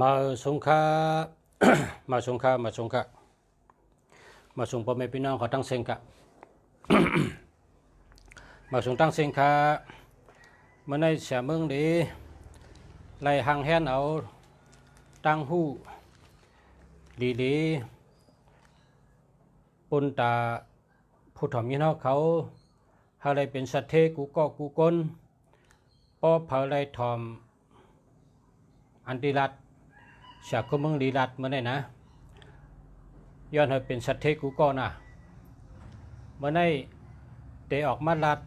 มาสงค่า มาสงค่ามาส่งพ่อแม่พี่น้องเขาตั้งเซงกะ มาส่งตั้งเซงค่าเมื่อในเสียเมืองดีไล่หางแฮนเอาตั้งหู้ดีปุ่นตาผู้ถ่อมยินเขาอะไรเป็นสัตเทกูก็กูกลป้อเผาไรถ่อมอันติรัตเสียก็เมืองดีรัตเมื่อไหร่นะย้อนให้เป็นสัตเทกูก็นะเมื่อไหร่เตออกมาลัด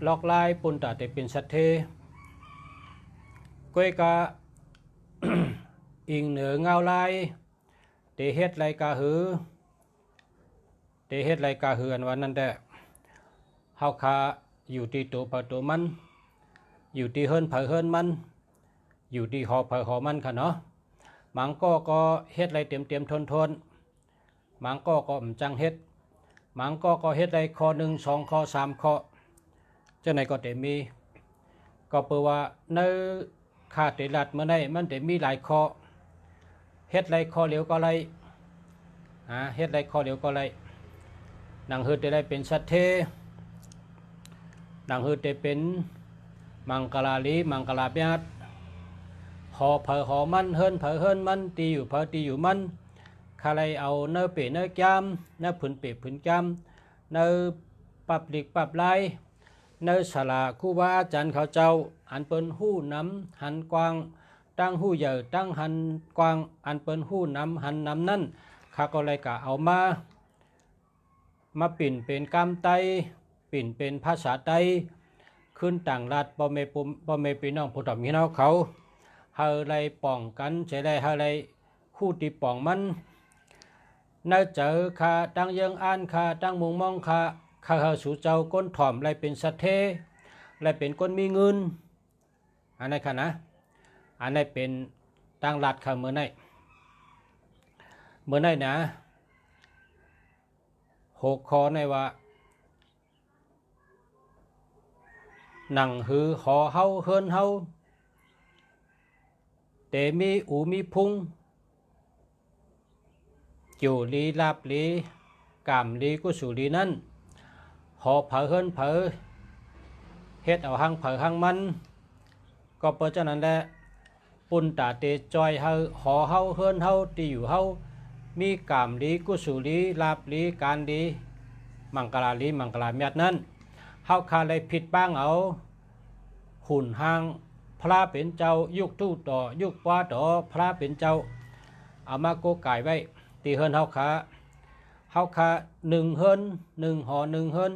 ลอกลายปุ่นตาเตเป็นสัตเทก้อยกะ อิงเหนือเงาลายเตเฮ็ดไรกาหืออันวันนั้นแต่เฮาคาอยู่ที่ตัวเผาตัวมันอยู่ที่เฮิรนเผาเฮิรนมันอยู่ที่หอเผาหอมันค่ะเนาะมังก็เฮ็ดไรเต็มทนมังก็จังเฮ็ดมังก็เฮ็ดไรข้อ1 2ข้อ3ข้อจังไหนก็เต็มีก็เปิดว่าในค่าเตลัดเมื่อใดมันเต็มีหลายข้อเฮ็ดไรข้อเหลียวก็ไรเฮ็ดไรข้อเหลียวก็ไรนางฮืดได้เป็นสัตเทนางฮืดได้เป็นมังกลาลีมังกลาเบียดหอเผอหอมันเฮิรนเผอเฮิรนมันตีอยู่เผอตีอยู่มันคาไรเอาเนื้อเปเนื้อจามเนื้อผืนเปผืนจามเนื้อปับหลีกปับลายเนื้อสลาคู่ว่าอาจารย์เขาเจ้าอันเปิ้นหู้น้ำหันกวางตั้งหู้ใหญ่ตั้งหันกวางอันเปิ้นหู้น้ำหันน้ำนั่นข้าก็เลยกะเอามาปิ่นเป็นกามไตปิ่นเป็นภาษาไตขึ้นต่างรัฐบ่เมพี่น้องผู้ถ่อมพี่น้องเขาเฮาไรป้องกันใช้ได้เฮาไรคู่ตีป้องมันน่าเจอข้าตั้งยังอ่านข้าตั้งมุงมองข้าเฮาสู่เจ้าก้นถ่อมไรเป็นสัตเทไรเป็นก้นมีเงินอันนี้ค่ะนะอันนี้เป็นตั้งรัฐค่ะเมื่อไหร่นะ6 ข้อในว่าหนังหือหอเฮาเฮิรนเฮาเตมีอูมีพุงจูลีลาบลีกามลีกุสุลีนั้นหอเผอเฮิรนเผอเฮ็ดเอาหังเผอหังมันก็เพราะฉะนั้นแหละปุ่นตาเตจอยเฮาหอเฮาเฮิรนเฮาตีอยู่เฮามีกามลีกุสุลีลาบลีการดีมังกลาลีมังกลาเมียดนั้นเฮาคาเลยผิดบ้างเอาหุ่นหางพระเป็นเจ้ายุคทู่ต่อยุคป้าต่อพระเป็นเจ้าเอามาโกไก่ไว้ตีเฮิรนเฮาคา1 เฮิรน1 หอ 1 เฮิรน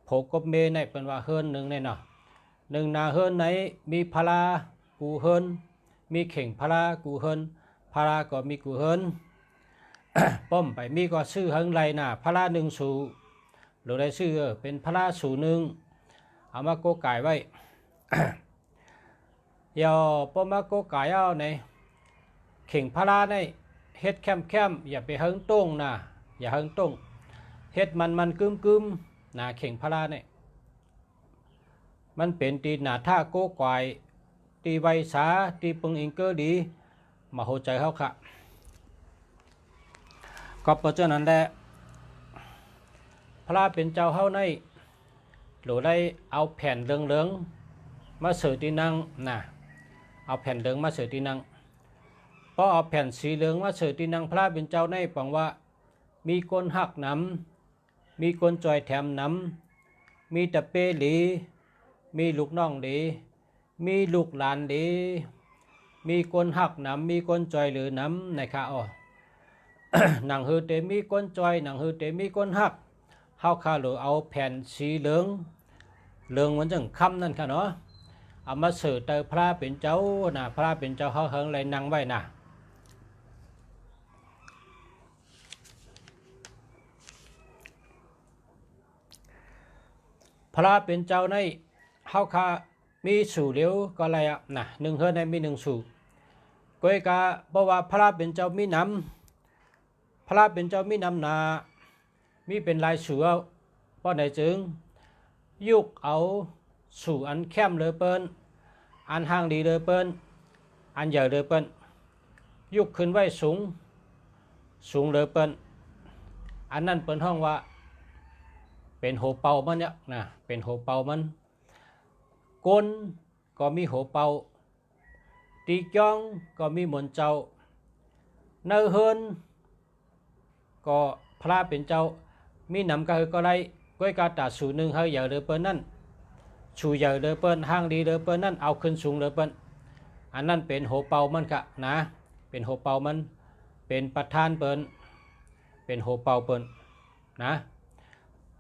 โผกบเมในเป็นว่าเฮิรน1ในเนาะ1นาเฮิรนไหนมีพลากูเฮิรนมีเข่งพลากูเฮิรนพลาก็มีกูเฮิรน ป้อมไปมีก็ซื้อเฮิงไรน่ะพลา1สู่หรือได้ซื้อเป็นพลาสู่1เอามาโกไก่ไว้ ยอป้อมมาโกไก่เอาในเข่งพลาในเฮ็ดแคมอย่าไปเฮิงต้งนะอย่าเฮิงต้งเฮ็ดมันกึมนะเข่งพลาเนี่ยมันเป็นตีหนาท่าโกไก่ตีไวสาตีปึงอิงเกอดีมาโหใจเขาค่ะก็เพราะฉะนั้นแหละพระเป็นเจ้าเฮาในหรือได้เอาแผ่นเหลืองมาเสือตีนังนะเอาแผ่นเหลืองมาเสือตีนังพอเอาแผ่นสีเหลืองมาเสือตีนังพระเป็นเจ้าในปังว่ามีคนหักน้ำมีคนจอยแถมน้ำมีตะเปหลีมีลูกน้องดีมีลูกหลานดีมีคนหักน้ำมีคนจอยหรือน้ำในข้าอ๋อ หนังฮือเตมีก้นจอยหนังฮือเตมีก้นหักเฮาคาหรือเอาแผ่นสีเหลืองมันจังคำนั่นค่ะเนาะเอามาเสือเตอพระเป็นเจ้านะพระเป็นเจ้าเฮาเฮิงเลยนั่งไว้นะพระเป็นเจ้าในเฮาคามีสู่เหลียวก็อะไรอ่ะนะ1 เฮิรนในมี1 สู่ก้อยกาบอกว่าพระเป็นเจ้ามีน้ำพระเป็นเจ้ามีน้ำนามีเป็นลายเสือเพราะไหนจึงยุกเอาสู่อันแคมเลยเปิ้นอันห่างดีเลยเปิ้นอันใหญ่เลยเปิ้น ยกขึ้นไว้สูงสูงเลยเปิ้นอันนั้นเปิ้นห้องว่าเป็นโหเป่ามันเนี่ยนะเป็นโหเป่ามันก้นก็มีโหเป่าตีจ้องก็มีหมนเจ้าเนื้อเฮินก็พระเป็นเจ้ามีนำก็คือก็ไรก้อยกาตาสูหนึ่งเฮยใหญ่เลยเปิ้นนั่นชูใหญ่เลยเปิ้นห้างดีเลยเปิ้นนั่นเอาขึ้นสูงเลยเปิ้นอันนั้นเป็นโหเป่ามันกะนะเป็นโหเป่ามันเป็นประธานเปิ้นเป็นโหเป่าเปิ้นนะ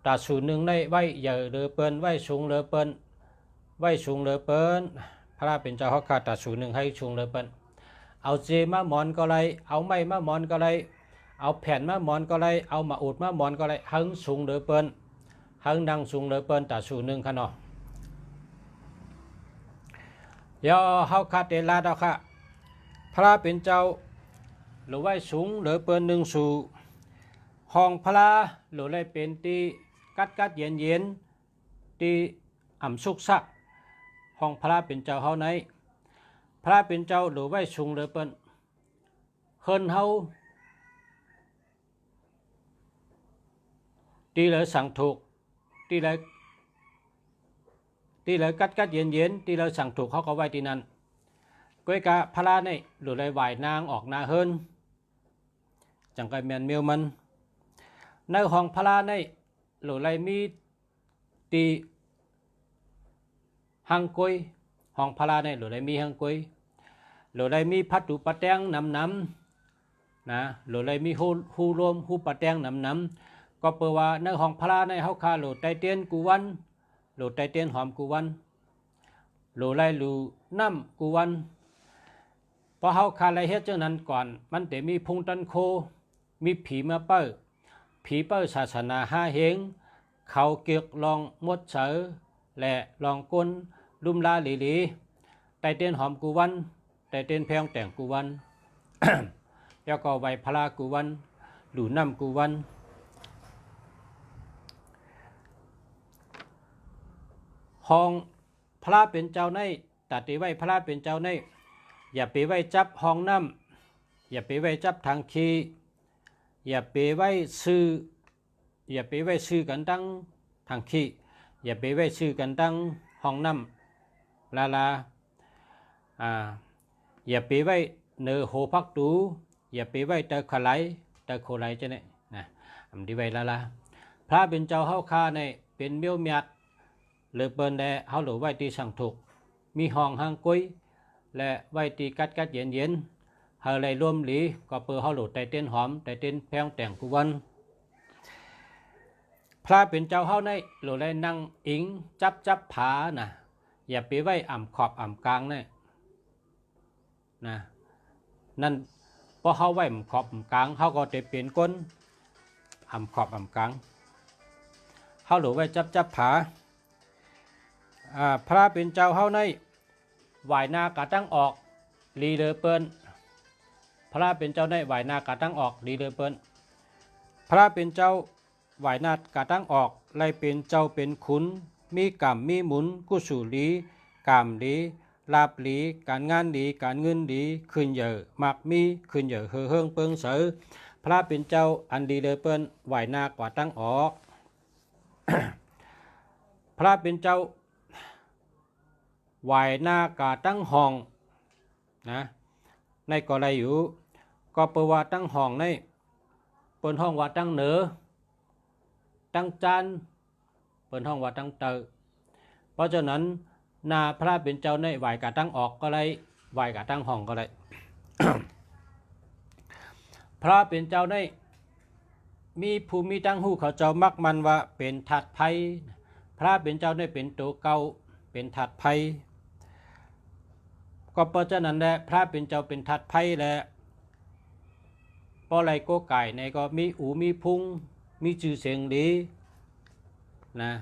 ตาสูหนึ่งในไว้ใหญ่เลยเปิ้นไว้สูงเลยเปิ้นไว้สูงเลยเปิ้นพระเป็นเจ้าเขาคาตาสูหนึ่งให้สูงเลยเปิ้นเอาเจมาหมอนก็ไรเอาไม้มาหมอนก็ไรเอาแผ่นมาหมอนก็ไรเอามาอุดมาหมอนก็ไรหังสูงเลยเปิ้นหังดังสูงเลยเปิ้นตาสูหนึ่งค่ะเนาะเดี๋ยวเขาคาเตลาดเอาค่ะพระเป็นเจ้าหรือไว้สูงหรือเปิ้นหนึ่งสู่ห้องพระหรือไรเป็นตีกัดเย็นตีอ่ำสุกซักห้องพระเป็นเจ้าเฮาไหนพระเป็นเจ้าหรือไว้สูงหรือเปิ้นเฮินเฮาตีเลยสั่งถูกตีเลยกัดเย็นตีเลยสั่งถูกเขาก็ไว้ที่นั่นก้อยกะพระนี่หรือไรไหวนางออกนาเฮินจังไกแมนเมียวมันในห้องพระนี่หรือไรมีตีหังกุยห้องพระนี่หรือไรมีหังกุยหรือไรมีพัดดูปะแตงน้ำนะหรือไรมีหูรวมหูปะแตงน้ำก็เปว่าในห้องพระในเฮาคาโหลดไตเตียนกูวันโหลดไตเตียนหอมกูวันโหลไรหลูน้ำกูวันพอเฮาคาไรเฮ็ดจังนั้นก่อนมันแต่มีพุงตันโคมีผีมาเป้อผีเป้อศาสนาห้าเฮงเขาเกียกลองมดเสือและลองก้นลุ่มลาหลีไตเตียนหอมกูวันไตเตียนแพงแต่งกูวัน แล้วก็ไวพลากูวันหลูน้ำกูวันห้องพระเป็นเจ้าในตัดตีไว้พระเป็นเจ้าในอย่าไปไว้จับห้องน้ำอย่าไปไว้จับทางขี้อย่าไปไว้ซื้อกันตั้งทางขี้อย่าไปไว้ซื้อกันตั้งห้องน้ำลาอย่าไปไว้เนื้อโหพักตูอย่าไปไว้เตอขไหลเตอโคไหลจะเนี่ยนะอันที่ไว้ลาพระเป็นเจ้าเฮาคาในเป็นเมียวเมียดหรือเปิ้นแดเฮาหรือไว้ตีสั่งถูกมีห้องห้างกุ้ยและไว้ตีกัดเย็นเฮาเลยรวมหลีก็เปิดเฮาหลุดไตเต้นหอมไตเต้นแพงแต่งกุวันพระเป็นเจ้าเฮาในหรือเลยนั่งอิงจับผานะอย่าไปไว้อ่ำขอบอ่ำกลางเนี่ยนะนั่นพอเฮาไว้อ่ำขอบอ่ำกลางเฮาก็จะเปลี่ยนก้นอ่ำขอบอ่ำกลางเฮาหรือไว้จับผาพระเป็นเจ้าเฮาในไหวนากะตั้งออกลีเดอเปิ้นพระเป็นเจ้าในไหวนากะตั้งออกลีเดอเปิ้นพระเป็นเจ้าไหวนากะตั้งออกไล่เป็นเจ้าเป็นขุนมีกรรมมีหมุนกุศลดีกรรมดีลาบดีการงานดีการเงินดีขึ้นเยอะมักมีขึ้นเยอะเฮืองเปิงเสือพระเป็นเจ้าอันดีเดอเปิ้นไหวนากะตั้งออก พระเป็นเจ้าไหวหน้ากาตั้งห้องนะในก็ไรอยู่ก็เปว่าตั้งห้องในเปิดห้องว่าตั้งเหนือตั้งจันเปิดห้องว่าตั้งเตอเพราะฉะนั้นนาพระเป็นเจ้าในไหวกาตั้งออกก็ไรไหวกาตั้งห้องก็ไร พระเป็นเจ้าในมีภูมิตั้งหูเขาเจ้ามักมันว่าเป็นถัดไพ่พระเป็นเจ้าในเป็นตัวเก่าเป็นถัดไพ่ก็เพราะฉะนั้นแหละพระเป็นเจ้าเป็นทัดไพ่แหละเพราะอะไรก็ไก่ในก็มีอูมีพุงมีชื่อเสียงดีนะ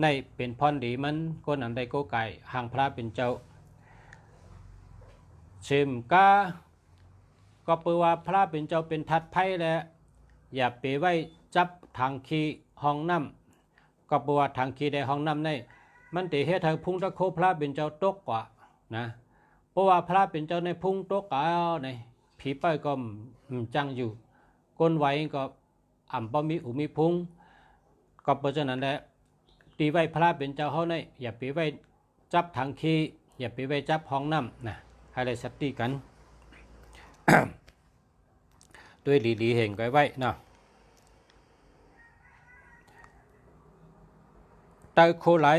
ในเป็นพรดีมันคนอันใดก็ไก่ห่างพระเป็นเจ้าเชมกาก็เปว่าพระเป็นเจ้าเป็นทัดไพ่แหละอย่าไปไว้จับทางขี้ห้องน้ำก็เปว่าทางขี้ในห้องน้ำในมันติเฮ็ดให้พุงตะโคพระเป็นเจ้าตกกว่านะ เพราะว่าพระเป็นเจ้าในพุ่งโต๊ะกาวในผีป้ายก็จังอยู่ก้นไว้ก็อ่ำป้อมีอุมีพุ่งก็เพราะฉะนั้นแหละตีไว้พระเป็นเจ้าเขาในอย่าไปไว้จับทางขี้อย่าไปไว้จับห้องน้ำนะให้ได้สติกัน ด้วยหลีๆเห็นไว้เนาะเตาโคไหล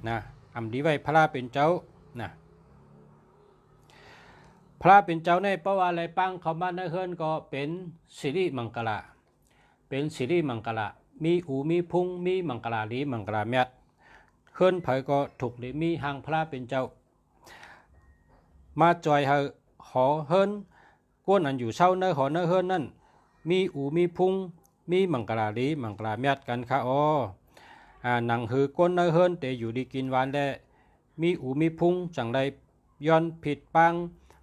นะอำดีไว้พระเป็นเจ้านะพระเป็นเจ้าในเพราะว่าอะไรปังเขามาในเฮือนก็เป็นสิริมังกละเป็นสิริมังกละมีอูมีพุงมีมังกลาลีมังกลาเมียดเฮือนไผก็ถูกได้มีหางพระเป็นเจ้ามาจอยหอเฮิรนก้นอันอยู่เช่าเนื้อหอเนื้อเฮิรนนั่นมีอูมีพุงมีมังกลาลีมังกลาเมียดกันค่ะหนังหือก้นเนื้อเฮิรนแต่อยู่ดีกินหวานได้มีอูมีพุงจังใดย้อนผิดปัง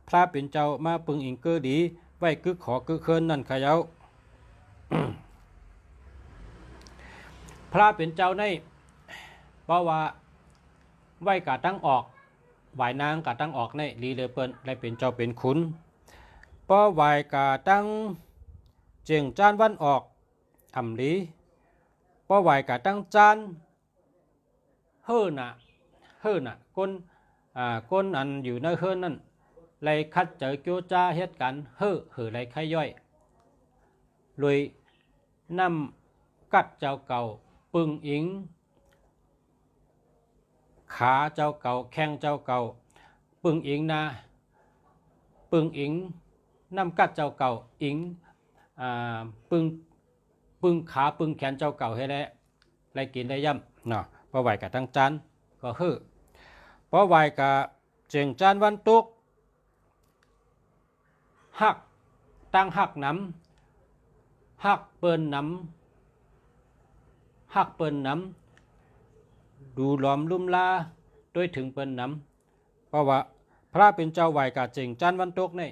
พระเป็นเจ้ามาปึงอิงเกอดีไว้กึกขอกึกเฮิรนนั่นค่ะเย้า พระเป็นเจ้าในเพราะว่าไว้กะตั้งออกไหวนางกะตั้งออกในลีเลเปิ้นได้เป็นเจ้าเป็นขุนเพราะไหวกะตั้งเจียงจานวันออกอำลีเพราะไหวกะตั้งจานเฮือน่ะก้นอันอยู่ในเฮือนั่นไล่คัดเจอโจจ้าเฮ็ดกันเฮือไล่ไข่ย่อยเลยนำกัดเจ้าเก่าปึงอิงขาเจ้าเก่าแข้งเจ้าเก่าปึงอิงนะปึงอิงน้ำกัดเจ้าเก่าอิงปึงขาปึงแขนเจ้าเก่าให้ได้ไรกินได้ย่ำเนาะพอไหวกับตั้งจานก็คือพอไหวกับเจียงจานวันตุกหักตั้งหักน้ำหักเปิ้นน้ำหักเปิ้นน้ำดูล้อมลุ่มลาด้วยถึงเปิ้นน้ำเพราะว่าพระเป็นเจ้าไหวกับเจียงจานวันตุกนี่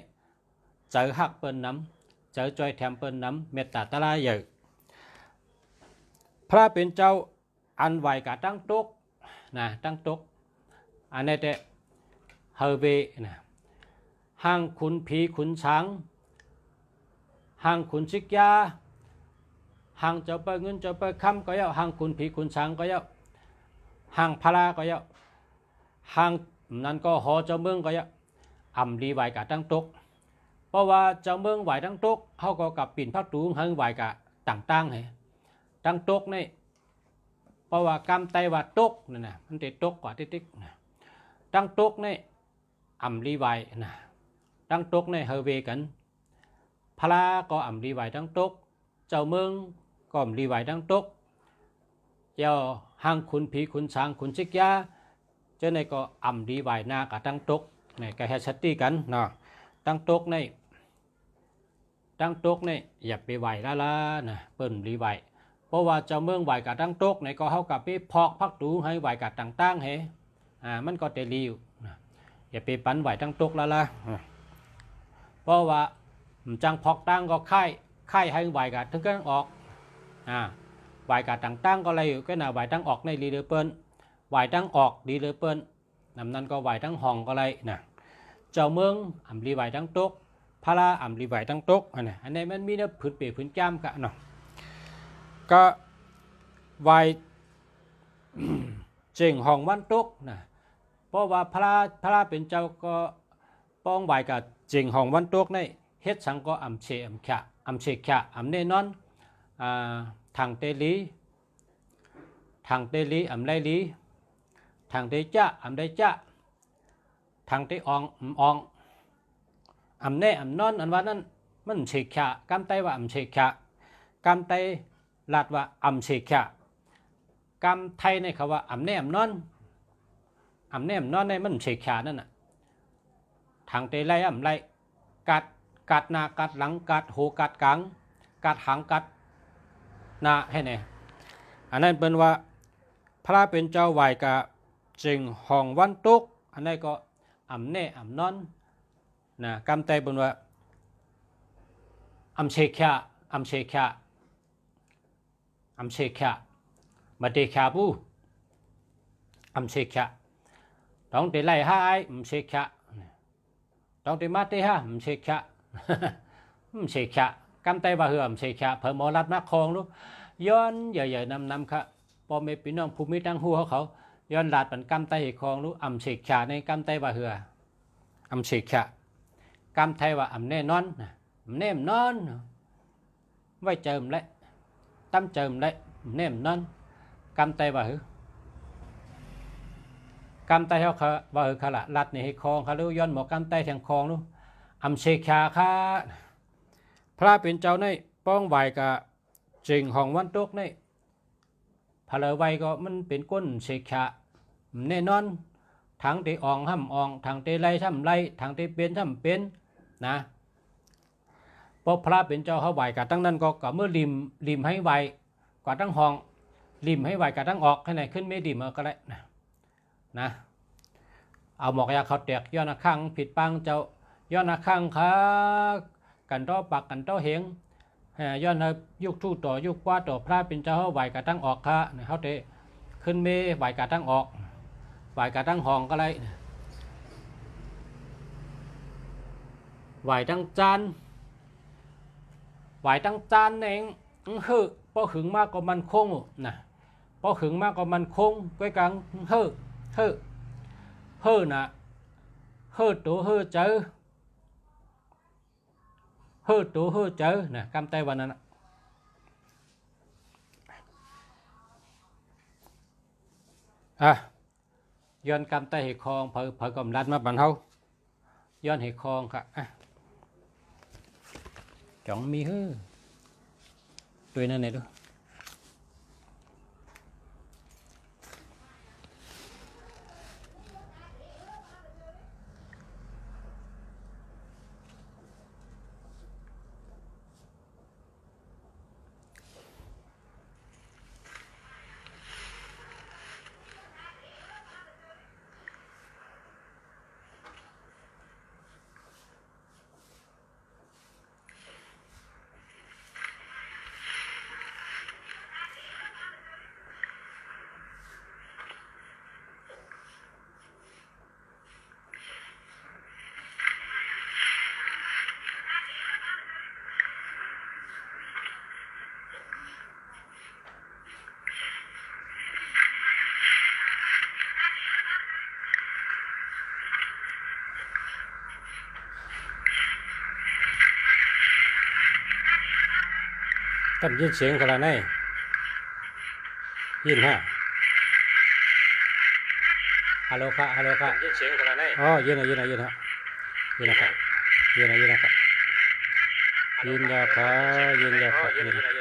เจอหักเปิ้นน้ำเจอจอยแถมเปิ้นน้ำเมตตาตะลาใหญ่พระเป็นเจ้าอันไหวกับตั้งตุกนะตั้งตุกอันนี้แต่เฮเวนะห้างขุนผีขุนช้างห้างขุนชิกยาห้างเจ้าเปิดเงินเจ้าเปิดคำก็เยอะห้างขุนผีขุนช้างก็เยอะห้างพลาก็เยอะห้างนั้นก็หอเจ้าเมืองก็เยอะอ่ำรีไหวกับตั้งตุกเพราะว่าเจ้าเมืองไหวตั้งตุกเขาก็กับปิ่นพักตูงให้ไหวกับต่างๆให้ตั้งตุกนี่เพราะว่ากำไตว่าตุกนั่นนะมันติดตุกกว่าติ๊กๆนะตั้งตุกนี่อ่ำรีไหวนะตั้งตุกนี่เฮเวกันพลาก็อ่ำรีไหวตั้งตุกเจ้าเมืองก็อ่ำรีไหวตั้งตุกเจ้าห้างขุนผีขุนช้างขุนชิกยาเจ้าในก็อ่ำรีไหวหน้ากับตั้งตุกนี่ก็ให้ชัดตีกันเนาะตั้งตุกนี่อย่าไปไหวละนะเปิ้นรีไหวเพราะว่าเจ้าเมืองไหวกับตั้งตุกนี่ก็เขากับไปพอกพักตูให้ไหวกับต่างๆให้มันก็เตลีวอย่าไปปั้นไหวตั้งตุกละเพราะว่าจังพอกตั้งก็ค่ายให้ไหวกับถึงกันออกไหวกับต่างๆก็เลยก็น่ะไหวตั้งออกในรีเดเปิ้นไหวตั้งออกดีเลยเปิ้นนั้นก็ไหวตั้งห้องก็เลยนะเจ้าเมืองอ่ำรีไหวตั้งตุกพระอ่ำรีไหวตั้งตุกอันนี้มันมีเนื้อผืนเปียผืนจ้ำกันเนาะก็ไหวเจงห้องวันตุกนะเพราะว่าพระเป็นเจ้าก็ป้องไหวกับเจงห้องวันตุกนี่เฮ็ดสังก็อ่ำเชอ่ำแขะอ่ำแน่นอนทางเตลีอ่ำไรลีทางเตจ้าอ่ำได้จ้าทางเตอองอ่ำแน่อ่ำนอนอันว่านั้นมันเชกแขะกำไตว่าอ่ำเชกแขะกำไตลาดว่าอ่ำเชกแขะกำไทยในคำว่าอ่ำแน่อ่ำนอนในมันเชกแขะนั่นน่ะทางเตไลอ่ำไรกัดหน้ากัดหลังกัดหูกัดกลางกัดหางกัดหน้าให้แน่อันนั้นเป็นว่าพระเป็นเจ้าไหวกับจึงห้องวันตุกอันนี้ก็อ่ำแน่อ่ำนอนนะกำไตเป็นว่าอ่ำเชกแขะมาเดแขะบูอ่ำเชกแขะ ต้องตีไล่ห้าไอ้เสกชะต้องตีมาตีห้าเสกชะเสกชะกำไตว่าเหือเสกชะเพิ่มหมอรัดนักคองรู้ย้อนใหญ่ๆนำค่ะพอไม่ปีน้องภูมิตั้งหัวเขาย้อนหลาดเป็นกำไตคองรู้เสกชะในกำไตว่าเหือเสกชะกำไทยว่าแน่นอนแน่นอนไว้เจิมเลยตั้มเจิมเลยแน่นอนกำไตว่าหือกำไตเขาว่าหือขละรัดในคองเขารู้ย้อนหมอกำไตแทงคองรู้เสกชะค่ะพระเป็นเจ้าในป้องไหวกับจริงของวันตกในพลไวก็มันเป็นก้นเสกชะแน่นอนทางที่อ่องห้ำอ่องทางที่ไล่ห้ำไล่ทางที่เป็นห้ำเป็นนะพอพระเป็นเจ้าเขาไหวกับตั้งนั้นก็เมื่อริมให้ไหวกว่าตั้งห้องริมให้ไหวกับตั้งออกให้ไหนขึ้นไม่ดิมก็ได้นะเอาหมอกยาเขาแตกย้อนข้างผิดปังเจ้าย้อนข้างขากันต่อปักกันต่อเหงย้อนยุคทู่ต่อยุคว่าต่อพระเป็นเจ้าไหวกับตั้งออกค่ะเขาเตะขึ้นไม่ไหวกับตั้งออกไหวกับตั้งห้องก็ได้ไหวตั้งจานไหวตั้งจานเองคือพอหึงมากก็มันคงนะพอหึงมากก็มันคงก้อยกังเฮ้อนะเฮ้อตัวเฮ้อเจอเฮ้อตัวเฮ้อเจอนะกำไตวันนั้นย้อนกำไตเหคองเผอกำลัดมาบันเฮาย้อนเหคองค่ะจ่องมีเฮ้อด้วยนั่นเนี่ยด้วยท่านยินเสียงขนาดไหนยินฮะฮัลโหลค่ะฮัลโหลค่ะยินเสียงขนาดไหนอ๋อยินฮะยินฮะยินฮะยินนะครับยินฮะยินนะครับยินยาค่ะยินยาค่ะยินยาค่ะยิ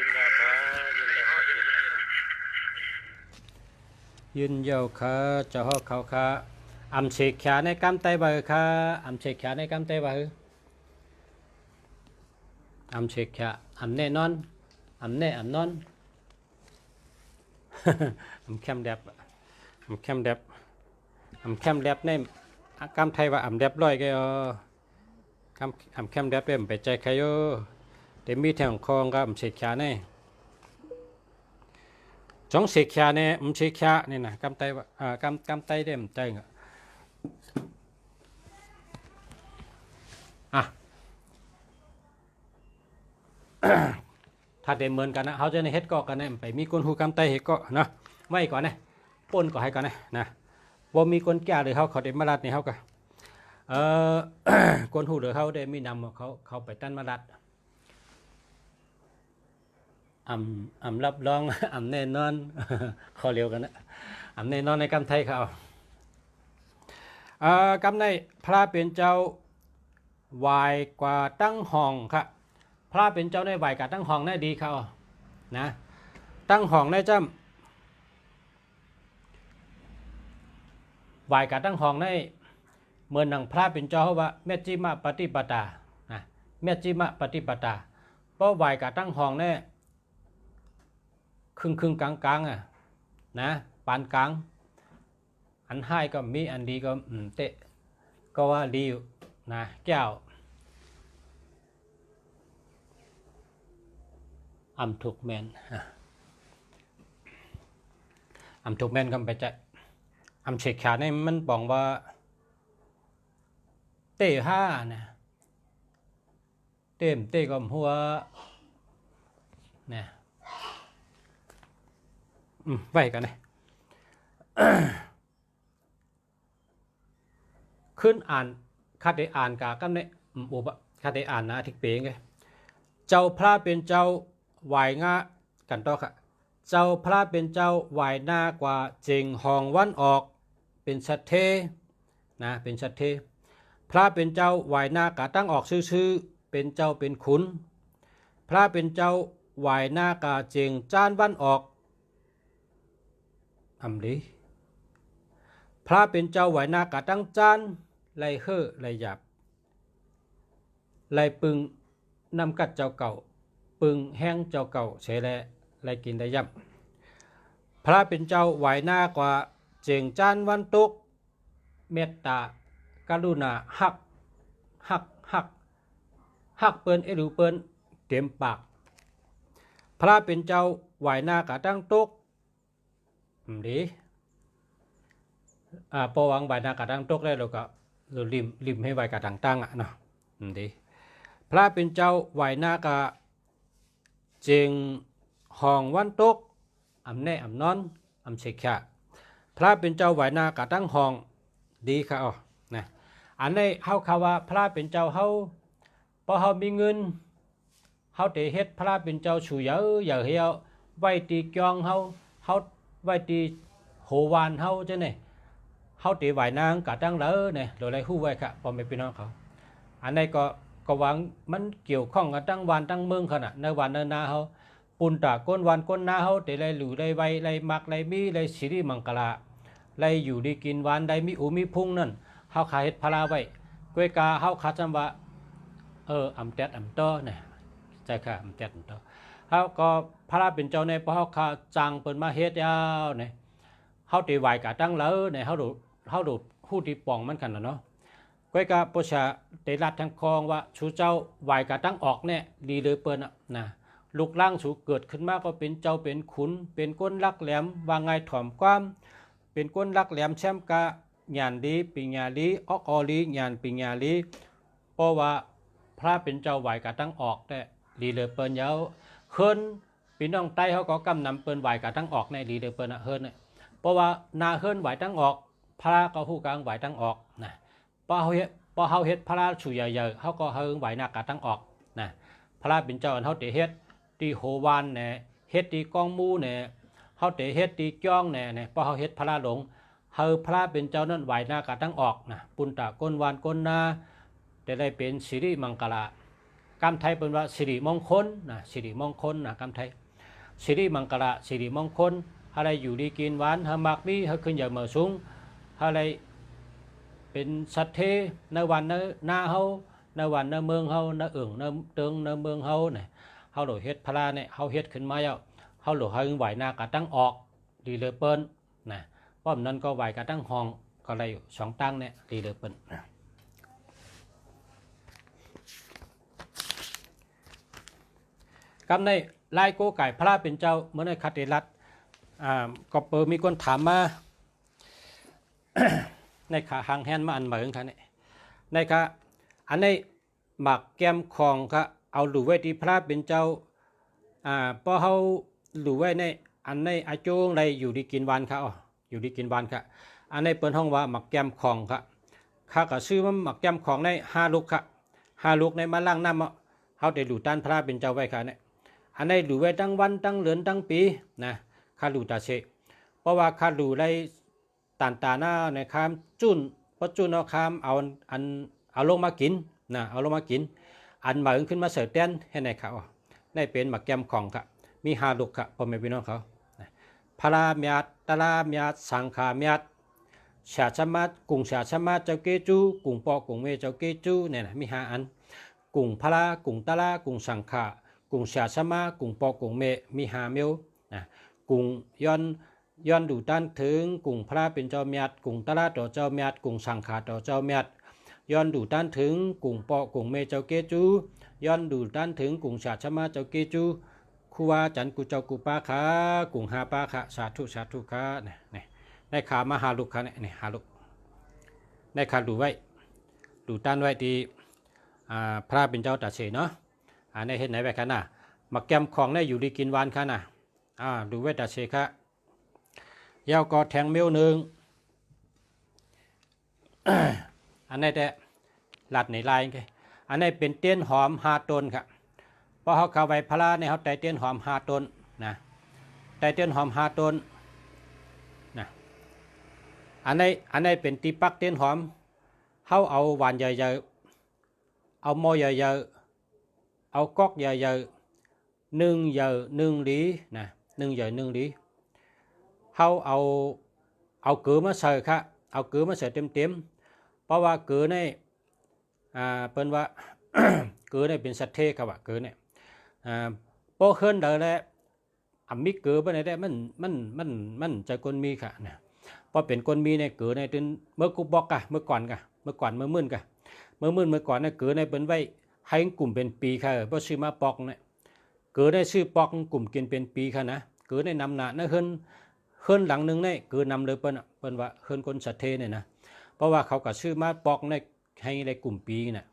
นยาค่ะยินยาค่ะเจ้าเขาค่ะเสกขาในกำไตบ่ค่ะเสกขาในกำไตบ่เสกขาแน่นอนแน่นอนเข้มแดบเข้มแดบเข้มแดบในกำไทยว่าแดบร้อยก็เข้มแดบเป็นไปใจใครโยเต็มมีแถวคองก็เสกขาในจ้องเสกขาในเสกขาเนี่ยนะกำไตว่ากำไตเต็มใจถ้าเต็มเหมือนกันนะเขาจะในเฮ็ดก็กันนะไปมีคนหูกำไตเฮ็ดก็นะไว้ก่อนนะป่นก็ให้ก่อนนะบ่มีคนแก่หรือเขาเต็มมาลัดนี่เขาก็คนหูหรือเขาได้มีนำเขาไปตั้นมาลัดรับรองแน่นอนขอเร็วกันนะแน่นอนในกำไทยเขากำในพระเป็นเจ้าไหวกว่าตั้งห้องค่ะพระเป็นเจ้าในไหวกับตั้งห้องได้ดีเขานะตั้งห้องได้จ้ำไหวกับตั้งห้องได้เหมือนหนังพระเป็นเจ้าว่าเมจิมะปฏิปตาเมจิมะปฏิปตาเพราะไหวกับตั้งห้องได้ครึ่งกลางนะปานกลางอันให้ก็มีอันดีก็เตะก็ว่าดีนะแก้วถูกแมน ำถูกแม่นคำไปจะเฉกขาเนี่ยมันบอกว่าเต้ห้าเนี่ยเต้ก็หัวเนี่ยไว้กันเลยขึ้นอ่านคาได้อ่านกากันเนี่ยอุปคาได้อ่านนะทิกเป๋งไงเจ้าพระเป็นเจ้าไหวงะกันต่อค่ะเจ้าพระเป็นเจ้าไหวหน้ากว่าเจงห้องวันออกเป็นชัดเทนะเป็นชัดเทพระเป็นเจ้าไหวหน้ากาตั้งออกซื่อๆเป็นเจ้าเป็นขุนพระเป็นเจ้าไหวหน้ากาเจงจ้านวันออกลีพระเป็นเจ้าไหวหน้ากาตั้งจานไล่เฮ่อไล่หยาบไล่ปึงนำกัดเจ้าเก่าปึงแห้งเจ้าเก่าเฉยแลไล่กินได้ย่ำพระเป็นเจ้าไหวหน้ากว่าเจงจานวันตกเมตตากรุณาหักเปิ้นหรือเปิ้นเต็มปากพระเป็นเจ้าไหวหน้ากาตั้งตกดีพอวางใบหน้ากาตั้งตกได้เราก็ริมให้ใบกาตั้งอ่ะเนาะดีพระเป็นเจ้าไหวหน้ากาเจงห้องวันตกแน่นอนเฉกขาพระเป็นเจ้าไหวหน้ากาตั้งห้องดีค่ะอ๋อนะอันนี้เฮาคำว่าพระเป็นเจ้าเฮาพอเฮามีเงินเฮาได้เฮ็ดพระเป็นเจ้าชูเยอะอย่าเฮียวไว้ตีกองเฮาไว้ตีโหวานเฮาจังได๋เฮาตีไหวนางกะตั้งเลยเนี่ยโดยไรฮู้ไว้ค่ะพ่อแม่พี่น้องเขาอันนี้ก็หวังมันเกี่ยวข้องกับตั้งวันตั้งเมืองขนาดในวันนาเฮาปุ่นตาก้นวันก้นนาเฮาได้ไรหลู่ไรไวไรมักไรมีไรสิริมังกลาไรอยู่ดีกินวันใดมีมีพุ่งนั่นเฮาขาเฮ็ดพลาไว้ก้วยกาเฮาขาจำว่าแตดต้อเนี่ยใจค่ะแตดต้อเฮาก็พระเป็นเจ้าในพอเฮาขาจังเปิ้นมาเฮ็ดยาวเนี่ยเฮาได้ไหวกะตั้งเลยเนี่ยเฮาดูฮู้ที่ป่องมันกันล่ะเนาะก้อยกะประชาได้รัดทางคองว่าชูเจ้าไหวกะตั้งออกเนี่ยดีเลยเปิ้นนะลูกล่างสูเกิดขึ้นมาก็เป็นเจ้าเป็นขุนเป็นก้นลักแหลมว่าไงถ่อมความเป็นก้นลักแหลมแชมกะญาณดีปิญญาลีออกอลีญาณปิญญาลีเพราะว่าพระเป็นเจ้าไหวกะตั้งออกแต่ดีเลยเปิ้นยาวเฮิรนพี่น้องใต้เขาก็กำนำเปิ้นไหวกะตั้งออกในดีเลยเปิ้นเฮิรนเนี่ยเพราะว่านาเฮิรนไหวตั้งออกพระก็ฮู้กลางไหวตั้งออกนะพอเฮาเฮ็ดพระชูใหญ่ๆเฮาก็เฮิงไหวหน้ากะตั้งออกนะพระเป็นเจ้าอันเฮาได้เฮ็ดที่โหวานเนี่ยเฮ็ดที่กองมูเนี่ยเฮาได้เฮ็ดที่จ้องเนี่ยพอเฮาเฮ็ดพระหลงเฮาพระเป็นเจ้านั้นไหวหน้ากะตั้งออกนะปุณตะก้นวานก้นนาได้เป็นสิริมังกลากำไทยเป็นว่าสิริมงคลนะสิริมงคลนะกำไทยสิริมังกลาสิริมงคลอะไรอยู่ดีกินหวานหามักมีหาขึ้นอย่างเมื่อสูงอะไรเป็นสัตเทในวันหน้าเฮาในวันในเมืองเฮาในในเตืองในเมืองเฮาเนี่ยเฮาโหลเฮ็ดพลาเนี่ยเฮาเฮ็ดขึ้นมาแล้วเฮาโหลเฮงไหวหน้ากะตั้งออกดีเลยเปิ้นนะป้อมนั้นก็ไหวกะตั้งห้องก็เลยสองตั้งเนี่ยดีเลยเปิ้นกำในลายโกไก่พระเป็นเจ้าเมื่อในคติรัตก็เปิดมีคนถามมา ในขาหางแฮนมาอันเหมือนกันเนี่ยในขาอันในหมักแก้มของค่ะเอาหลู่ไว้ที่พระเป็นเจ้าพอเขาหลู่ไว้ในอันในอาโจงในอยู่ดีกินวันค่ะอยู่ดีกินวันค่ะอันในเปิดห้องว่าหมักแก้มของค่ะข้าก็ซื้อมาหมักแก้มของใน5 ลูกค่ะ5 ลูกในมาล่างน้ำเขาได้หลู่ต้านพระเป็นเจ้าไว้ค่ะเนี่ยอันในหลู่ไว้ตั้งวันตั้งเดือนตั้งปีนะข้าหลู่ตาเชเพราะว่าข้าหลู่ในตาหน้าในคามจุนพอจุนเอาคามเอาลงมากินนะเอาลงมากินอันหมาขึ้นมาเสิร์ฟเต้นให้ในเขาได้เป็นหมักแก้มของค่ะมี5 ลูกค่ะพ่อแม่พี่น้องเขาพราเมียดตลาเมียดสังขาเมียดชาชมากุ้งชาชมาเจ้าเกจูกุ้งปอกุ้งเมเจ้าเกจูเนี่ยนะมี5 อันกุ้งพรากุ้งตลากุ้งสังขากุ้งชาชมากุ้งปอกุ้งเมมี5 เมลนะกุ้งย้อนดูด้านถึงกุ้งพระเป็นเจ้าเมียดกุ้งตลาต่อเจ้าเมียดกุ้งสังขาต่อเจ้าเมียดย้อนดูด้านถึงกุ้งปอกุ้งเมเจ้าเกจูย้อนดูด้านถึงกุ้งชาชมาเจ้าเกจูค คูวาจันกูเจ้ากูป้าขากุงหาป้าขาสาธุสาธุขาเนี่ยได้ขามาหาลูกขาเนี่ยหาลูกได้ขาดูไว้ดูต้านไว้ที่พระเป็นเจ้าตาเฉยเนาะในเห็นไหนไว้ขาน่ะมาแกมของได้อยู่ดีกินวานขาน่ะดูไว้ตาเฉยค่ะยาวก็แทงเมียวหนึ่ง อันนี้แต่หลัดในลายอันนี้เป็นเตี้ยนหอม5 ต้นครับพอเขาเข้าไปพระในเขาไต่เตี้ยนหอม5 ต้นนะไต่เตี้ยนหอม5 ต้นนะอันนี้เป็นตีปักเตี้ยนหอมเขาเอาหวานใหญ่ๆเอาหม้อใหญ่ๆเอาก๊อกใหญ่ๆ1 giờ 1 lýนะ1 giờ 1 lýเขาเอาเกลือมาใส่ครับเอาเกลือมาใส่เต็มเพราะว่าเกลือเนี่ยเป็นว่า เกลือเนี่ยเป็นสัตว์เทครับว่าเกลือเนี่ยพอเฮิรนเดินแล้วมีเกลือไปไหนได้มันใจคนมีค่ะเนี่ยพอเป็นคนมีเนี่ยเกลือเนี่ยจนเมื่อกูบอกกะเมื่อก่อนเมื่อมื่นกะเมื่อก่อนเนี่ยเกลือเนี่ยเป็นไว้ให้กลุ่มเป็นปีค่ะเพราะซื้อมาปอกเนี่ยเกลือได้ซื้อปอกกลุ่มกินเป็นปีค่ะนะเกลือได้นำหนาเนี่ยเฮิรนหลังนึงเนี่ยเกลือนำเลยเปิ้นว่าเฮิรนคนสัตว์เทเนี่ยนะเพราะว่าเขาก็ซื้อมาปอกในให้ในกลุ่มปีน่ะ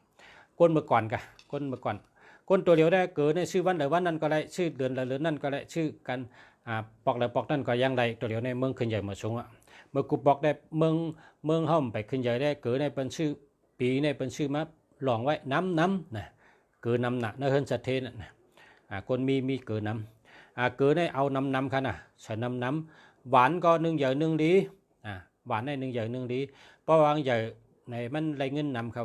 ก้นเมื่อก่อนก้นตัวเดียวได้เกิดในชื่อวันใดวันนั้นก็ได้ชื่อเดือนใดเดือนนั้นก็ได้ชื่อกันปอกใดปอกนั่นก็ยังใดตัวเดียวในเมืองขึ้นใหญ่มาสูงเมื่อกูบอกได้เมืองห้อมไปขึ้นใหญ่ได้เกิดในเป็นชื่อปีในเป็นชื่อมาหลองไว้น้ำนะเกิดน้ำหนักในเฮิรนสัตว์เทน่ะคนมีเกิดน้ำเกิดในเอาน้ำค่ะนะใส่น้ำหวานก็1 giờ 1 lýหวานใน1 giờ 1 lýเพราะว่าใหญ่ในมันไรเงินนำครับ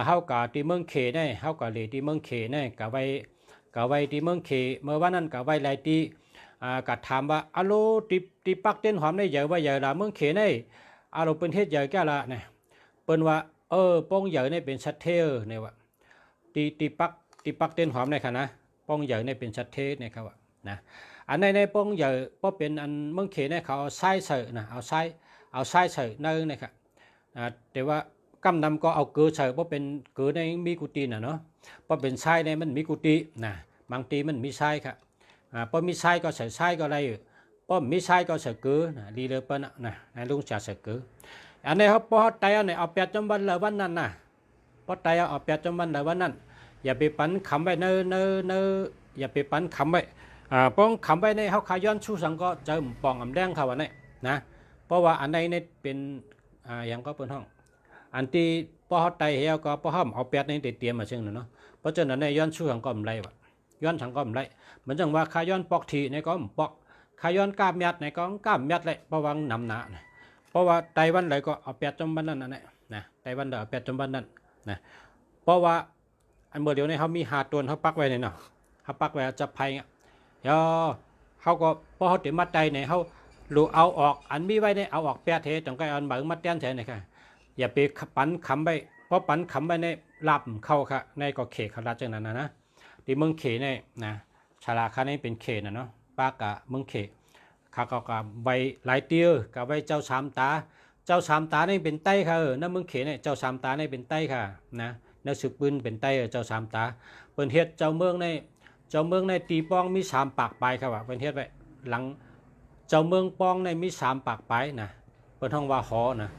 เฮากะที่เมืองเขได้เฮากะเลยที่เมืองเขได้กะไว้ที่เมืองเขเมื่อวันนั้นกะไว้หลายที่กะถามว่าอะโลที่ปักเต้นหอมได้ใหญ่ว่าใหญ่ละเมืองเขได้อะโลเป็นเทศใหญ่แก่ละเนี่ยเปิ้นว่าป้องใหญ่เนี่ยเป็นชัดเทอเนี่ยว่าที่ปักเต้นหอมในค่ะนะป้องใหญ่เนี่ยเป็นชัดเทเนี่ยครับนะอันในป้องใหญ่เพราะเป็นอันเมืองเขเนี่ยเขาเอาไส้เสนะเอาไส้เสเนื้อเนี่ยครับแต่ว่ากำนำก็เอาเกลือใส่เพราะเป็นเกลือในมีกุฏิเนาะเพราะเป็นไส้ในมันมีกุฏินะบางทีมันมีไส้ครับเพราะมีไส้ก็ใส่ไส้ก็อะไรเพราะมีไส้ก็ใส่เกลือดีเลยเปิ้ลนะลุงจะใส่เกลืออันนี้เขาพอไตเอาเนี่ยเอาแปดจำวันละวันนั้นนะพอไตเอาแปดจำวันละวันนั้นอย่าไปปั้นขำไว้เนอย่าไปปั้นขำไว้ป้องขำไว้ในเขาขย้อนชูสังก็เจอปองอำแดงเขาวันนี้นะเพราะว่าอันในเนี่ยเป็นอย่างก็เป็นห้องอันที่พอเขาไตเหี่ยวก็พอห้ามเอาแปดในเตรียมมาเชิงเนาะเพราะฉะนั้นในย้อนชูสังก็ไม่ไรวะย้อนสังก็ไม่ไรเหมือนจังว่าขย้อนปอกทีในก็ปอกขย้อนก้ามยัดในก็ก้ามยัดเลยเพราะวังนำหนาเพราะว่าไตวันไหนก็เอาแปดจำวันนั้นนะไตวันเดียวเอาแปดจำวันนั้นนะเพราะว่าอันเมื่อเดียวในเขามี5 ตัวเขาปักไว้เนาะเขาปักไว้จะภัยเขาก็พอเขาเตรียมมัดใจเนี่ยเขาลูเอาออกอันมีไว้เนี่ยเอาออกแปดเทจังก็อันเหมือนมัดแต้นเทเนี่ยค่ะอย่าไปปั้นขำไปเพราะปั้นขำไปในลับเข้าค่ะในก็เขขลัดจังนั้นนะที่เมืองเขเนี่ยนะชาลาค่านี้เป็นเขนะเนาะปากกะเมืองเขข้าก็กับใบหลายเตี้ยกับใบเจ้า3 ตาเจ้า3 ตานี่เป็นไต้ค่ะนั่นเมืองเขเนี่ยเจ้า3 ตานี่เป็นไต้ค่ะนะนักสืบปืนเป็นไต้เจ้า3 ตาเปิ้นเฮ็ดเจ้าเมืองในตีป้องมี3 ปากปลายครับว่าเปิ้นเฮ็ดไว้หลังเจ้าเมืองป้องในมี3 ปากปลายนะเปิ้นห้องว่าหอนะ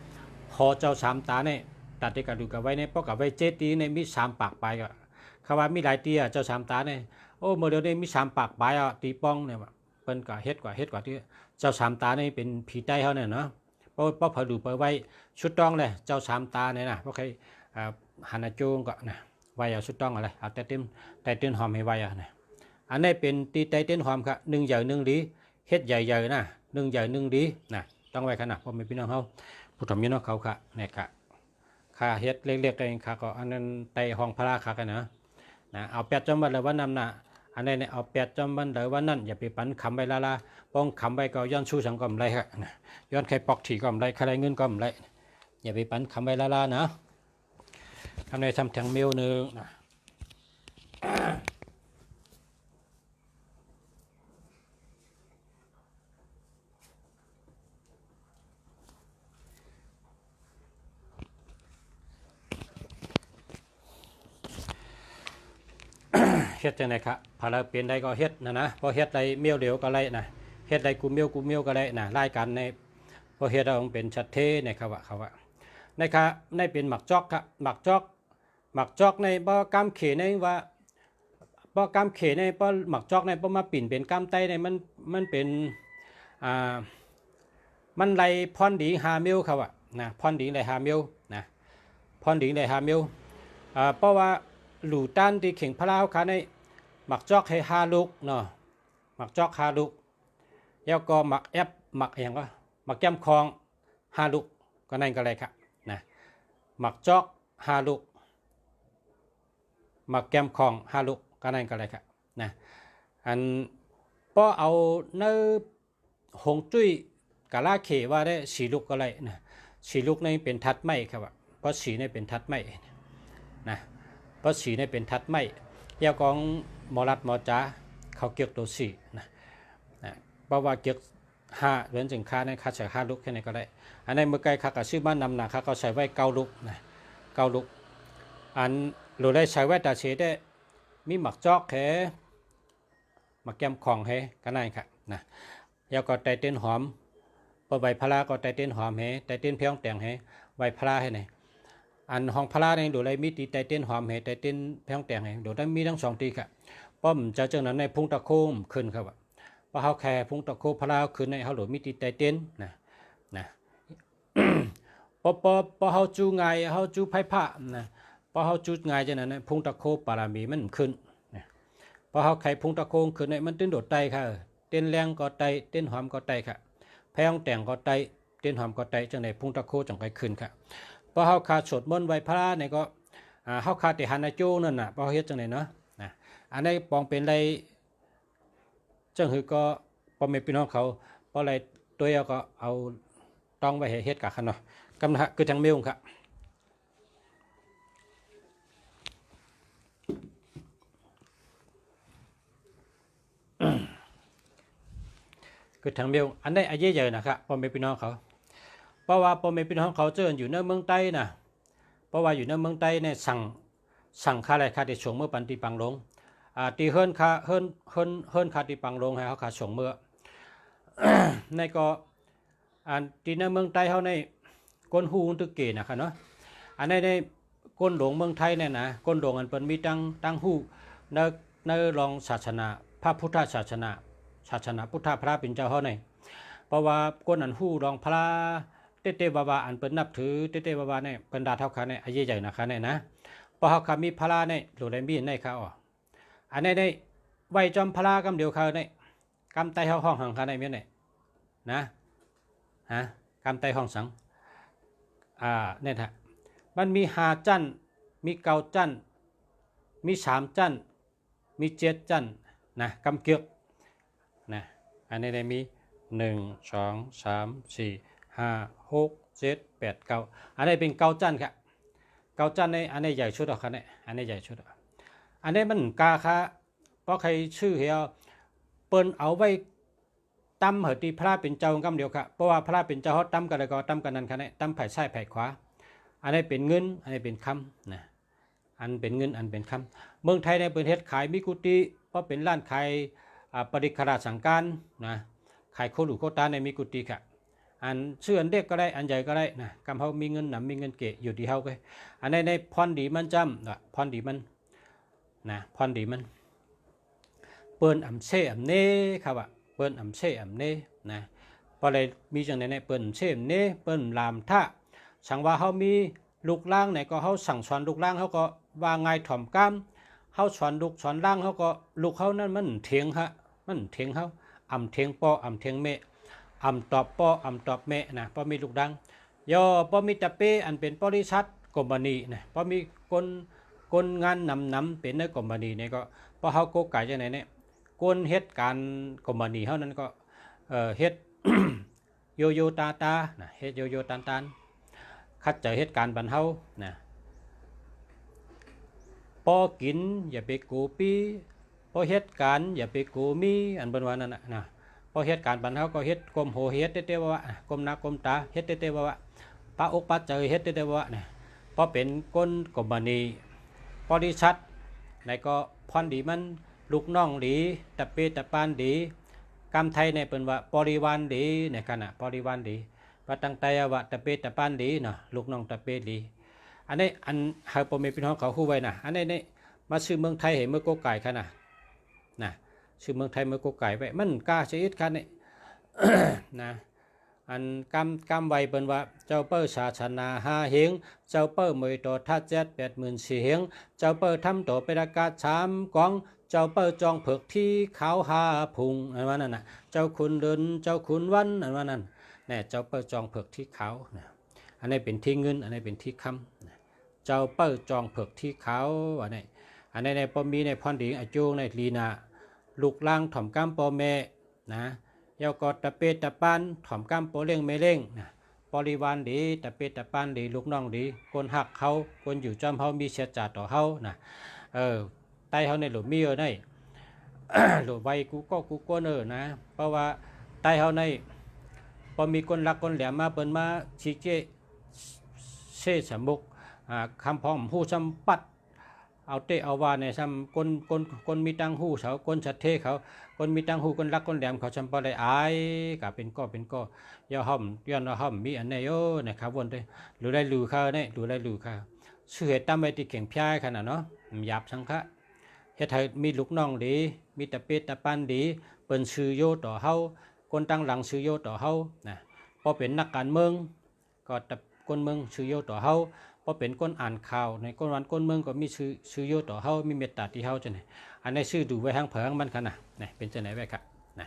หอเจ้า3 ตาเนี่ยตัดที่กันดูกับไว้ในป้องกับไว้เจตีในมี3 ปากปลายก็เขาว่ามีหลายเตี้ยเจ้า3 ตาเนี่ยโอ้โมเดลนี้มี3 ปากปลายตีป้องเนี่ยเปิ้นก็เฮ็ดกว่าที่เจ้า3 ตาเนี่ยเป็นผีใต้เขาเนี่ยเนาะเพราะพอดูไปไว้ชุดต้องเลยเจ้า3 ตาเนี่ยนะเพราะใครหันโจงก็นะไว้เอาชุดต้องอะไรเอาแต่เต้นหอมให้ไว้นะอันนี้เป็นตีไตเต้นหอมครับ1 giờ 1 lýเฮ็ดใหญ่ๆนะ1 giờ 1 lýนะต้องไว้ขนาดเพราะมีพี่น้องเขาผู้ทำมีน้องเขาค่ะเนี่ยค่ะค่าเฮ็ดเล็กๆเองค่ะก็อันนั้นไตห้องพระค่ะกันนะเอาแปดจำวันเลยวันนั้นนะอันนี้เนี่ยเอาแปดจำวันเลยวันนั้นอย่าไปปั้นขำไปละป้องขำไปก็ย้อนชูสังก็ไม่ไรค่ะย้อนใครปอกถี่ก็ไม่ไรใครเงินก็ไม่ไรอย่าไปปั้นขำไปละนะทำในทำแทงเมลนึงนะ เฮ็ดจังได๋ครับพาราเป็นได้ก็เฮ็ดนะพอเฮ็ดได้เมียวเดียวก็ไล่นะเฮ็ดได้กูเมียวก็ได้นะรายการในพอเฮ็ดเอาเป็นชัดเทนะครับว่านะครับในเป็นหมักจอกครับหมักจอกในบ่กำเขในว่าบ่กำเขในบ่หมักจอกในบ่มาปิ่นเป็นกำไตในมันเป็นมันไหลพรดีหามิลครับนะพรดีไหลหามิลนะพรดีไหลหามิลเพราะว่าหลูต้านที่เข่งพลาวค่ะในหมักจอกให้5ลูกเนาะหมักจอก5ลูกแล้วก็หมักแอปหมักอย่างก็หมักแก้มคอง5ลูกก็นั่นก็เลยครับนะหมักจอก5ลูกหมักแก้มคอง5ลูกก็นั่นก็เลยครับนะอันพอเอาเนื้อหงจุ้ยกะลาเขว่าได้4ลูกก็เลยนะ4ลูกในเป็นทัดไม้ครับเพราะ4ในเป็นทัดไม้นะเพราะ4ในเป็นทัดไม้ยาวของหมอรัดหมอจ๋าเขาเกี่ยวตัว4นะเพราะว่าเกี่ยว5เหมือนจึงค่าในค่าใช้5ลูกแค่ไหนก็ได้อันในเมื่อไกลค่ากับชื่อบ้านนำหนักค่าเขาใช้ไว้9ลูกนะ9ลูกอันเราได้ใช้ไว้ตาเฉได้มีหมักจอกแค่หมักแก้มของให้ก็ได้ครับนะแล้วก็ไตเต้นหอมพอใบพลาก็ไตเต้นหอมให้ไตเต้นเพียงแต่งให้ใบพลาให้ไหนอันห้องพลาในดูเลยมีตีไตเต้นหอมให้ไตเต้นเพียงแต่งให้ดูได้มีทั้ง2ตีครับป้อมจะเจอนั้นในพุงตะโคมขึ้นครับว่าเขาแค่พุงตะโคพลาขึ้นในเขาหลุดมีตีไตเต้นนะพอเขาจูไงเขาจูไพ่ผ้านะพอเขาจูไงจะนั้นพุงตะโคปารามีมันขึ้นพอเขาไข่พุงตะโคงขึ้นในมันตื่นโดดไตค่ะเต้นแรงก็ไตเต้นหอมก็ไตค่ะแพงแต่งก็ไตเต้นหอมก็ไตจังในพุงตะโคจังไปขึ้นค่ะพอเขาขาดสดมนไว้พระเนี่ยก็เขาขาดแต่หันในโจ้นั่นน่ะพอเฮ็ดจังไหนเนาะอันนี้ปองเป็นไรจังหือก็พอไม่พี่น้องเขาพออะไรตัวเองก็เอาต้องไปเฮ็ดกับเขาเนาะกำลังคือจังเมียวครับคือทางเมียวอันนี้อายุเยอะนะครับพอไม่พี่น้องเขาเพราะว่าพอไม่พี่น้องเขาเจออยู่ในเมืองใต้นะเพราะว่าอยู่ในเมืองใต้เนี่ยสั่งค่าอะไรค่าที่ส่งเมื่อปันตีปังลงตีเฮิรนค่าเฮิรนค่าตีปังลงให้เขาค่าส่งเมื่อ ในก็ตีในเมืองใต้เขาในก้นหูตึกเกนะครับเนาะอันในก้นหลวงเมืองไทยเนี่ยนะก้นหลวงอันเป็นมีตั้งหูในรองศาสนาพระพุทธศาสนาพุทธพระเป็นเจ้าเขาในเพราะว่าก้นอันหูรองพระเต้บาบาอันเป็นนับถือเต้บาบาเนี่ยเป็นดาเท่ากันเนี่ยอายุใหญ่นะคะเนี่ยนะพอเขาขามีพระเนี่ยหลุดได้มีในเขาอันนี้ได้ไว้จอมพระกำเดียวเขาเนี่ยกำไตเขาห้องหังเขาในเมียเนี่ยนะกำไตห้องสังเนี่ยฮะมันมี5จั่นมี9จั่นมี3จั่นมี7จั่นนะกำเกียกนะอันนี้ได้มี1 2 3 4 5 6 7 8 9อันนี้เป็น9จั่นครับ9จั่นในอันนี้ใหญ่ชุดอ่ะครับเนี่ยอันนี้ใหญ่ชุดอันนี้มันกาค่ะเพราะใครชื่อเฮียเปิ้นเอาไว้ตั้มเหตีพระเป็นเจ้ากำเดียวครับเพราะว่าพระเป็นเจ้าเขาตั้มกันเลยก็ตั้มกันนั้นครับเนี่ยตั้มไผ่ใส่ไผ่ขวาอันนี้เป็นเงินอันนี้เป็นคำนะอันเป็นเงินอันเป็นคำเมืองไทยในเป็นเฮ็ดขายมิกุติเพราะเป็นร้านขายปริคราสังการนะขายโคหลูโคตาในมิกุติค่ะอันชื่ออันเด็กก็ได้อันใหญ่ก็ได้นะกำเขามีเงินหนำมีเงินเกะอยู่ที่เขาไปอันในพรดีมันจำพรดีมันนะพรดีมันเปิ้นอ่ำเช่อ่ำเน่ครับเปิ้นอ่ำเช่อ่ำเน่นะพอเลยมีจังในเปิ้นเช่เน่เปิ้นลามท่าสั่งว่าเขามีลูกล่างไหนก็เขาสั่งสอนลูกล่างเขาก็ว่าไงถ่อมก้ามเขาสอนลูกสอนล่างเขาก็ลูกเขานั่นมันเถียงฮะมันเถียงเขาอ่ำเถียงปออ่ำเถียงเมอ่ำตอบปออ่ำตอบเมนะพอมีลูกดังย่อพอมีตะเป้อันเป็นบริษัทกรมนีนะพอมีกลงานนำเป็นในกรมนีเนี่ยก็พอเขาโกไก่จะไหนเนี่ยกลเฮ็ดการกรมนีเขานั้นก็เฮ็ด โยตานะเฮ็ดโยตานคัดเจอเหตุการณ์บรรเทานะพอกินอย่าไปกูปีพอเหตุการณ์อย่าไปกูมีอันบนวันนั้นนะพอเหตุการณ์บรรเทาก็เฮ็ดกลมโหเฮ็ดเต้ๆว่ากลมหน้ากลมตาเฮ็ดเต้ๆว่าปะอกปะเจอเฮ็ดเต้ๆว่านะพอเป็นก้นกรมนีบริษัท ในก็พรดีมันลูกน้องดีตะเปตะปานดีกำไทยในเป็นว่าบริวารดีในขณะบริวารดีว่าตั้งใจว่าตะเปตะปานดีเนาะลูกน้องตะเปดีอันนี้อันหากพ่อแม่พี่น้องเขาฮู้ไว้นะอันนี้มาซื้อเมืองไทยให้เมื่อโกไก่ขนาดนะซื้อเมืองไทยเมื่อโกไก่ไว้มันกล้าชีวิตคันนี่ นะอันกำไว้เป็นว่าเจ้าเปิ้ศาสนา5เฮงเจ้าเปิ้มวยต่อท่า784เฮงเจ้าเปิ้ทำต่อเป็นอากาศ3กองเจ้าเปิ้จองเผือกที่ขาว5พุงอันว่านั่นน่ะเจ้าคุณเดินเจ้าคุณวันอันว่านั่นแน่เจ้าเปิ้จองเผือกที่ขาวนะอันนี้เป็นที่เงินอันนี้เป็นที่คำเจ้าเปิ้จองเผือกที่ขาวอันนี้ในปมีในพรดีอาจูในลีนาลูกล่างถ่อมก้ามปอแม่นะยาวกอดตะเปตะปานถ่อมก้ามโปเล่งไม่เล่งนะบริวารดีตะเปตะปานดีลูกน้องดีคนหักเขาคนอยู่จอมเขามีเสียจ่าต่อเขานะใต้เขาในหลุมมีใน หลุมไว้กูก็นะเพราะว่าใต้เขาในพอมีคนรักคนแหลมมาเปิ้นมาชี้เจเชสมุกคำพองผู้สัมปัตเอาเตะเอาวาในซ้ำคนมีตังหูเขาคนชัดเทเขาคนมีตังหูคนรักคนแหลมเขาจำปาได้อายกับเป็นก็ย่อห้อมย้อนห้อมมีอันไหนโอ้นะครับวนได้หรือได้ลือข้าเนี่ยหรือได้ลือข้าชื่อเหตุตั้มไปติเข่งพยายขนาดเนาะหยาบสังฆะเฮ็ดให้มีลูกน้องดีมีตะเปตะปันดีเปิ้นชื่อโยต่อเฮาคนตั้งหลังชื่อโยต่อเฮานะพอเป็นนักการเมืองก็ตะคนเมืองชื่อโยต่อเฮาพอเป็นคนอ่านข่าวในคนวันคนเมืองก็มีชื่อโยต่อเฮามีเมตตาที่เฮาจังได๋อันนี้ชื่อดูไว้ทางเผงมันคั่นน่ะนี่เป็นจังได๋ไว้ครับนะ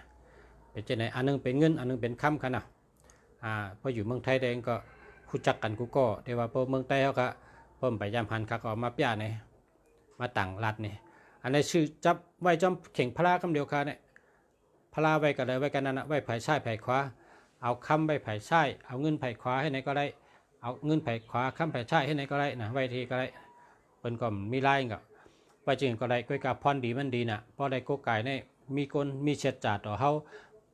เป็นจังได๋อันนึงเป็นเงินอันนึงเป็นค่ำคั่นน่ะพออยู่เมืองไทยเองก็รู้จักกันกูก็แต่ว่าพอเมืองใต้เฮาก็เพิ่มไปยามหันคักออกมาป้านี่มาต่างรัฐนี่อันนี้ชื่อจับไว้จอมเข่งพลาคำเดียวค่ะเนี่ยพลาไว้ก็ได้ไว้กันนั่นน่ะไว้ไผซ้ายไผขวาเอาคำไว้ไผซ้ายเอาเงินไผขวาให้ไหนก็ได้เอาเงินไผขวาคำไผซ้ายให้ไหนก็ได้นะไว้ทีก็ได้เปิ้นก็มีลายก็ไว้จริงก็ได้ก้อยกาพรดีมันดีน่ะพอได้โกไก่เนี่ยมีคนมีเฉียดจาดต่อเฮา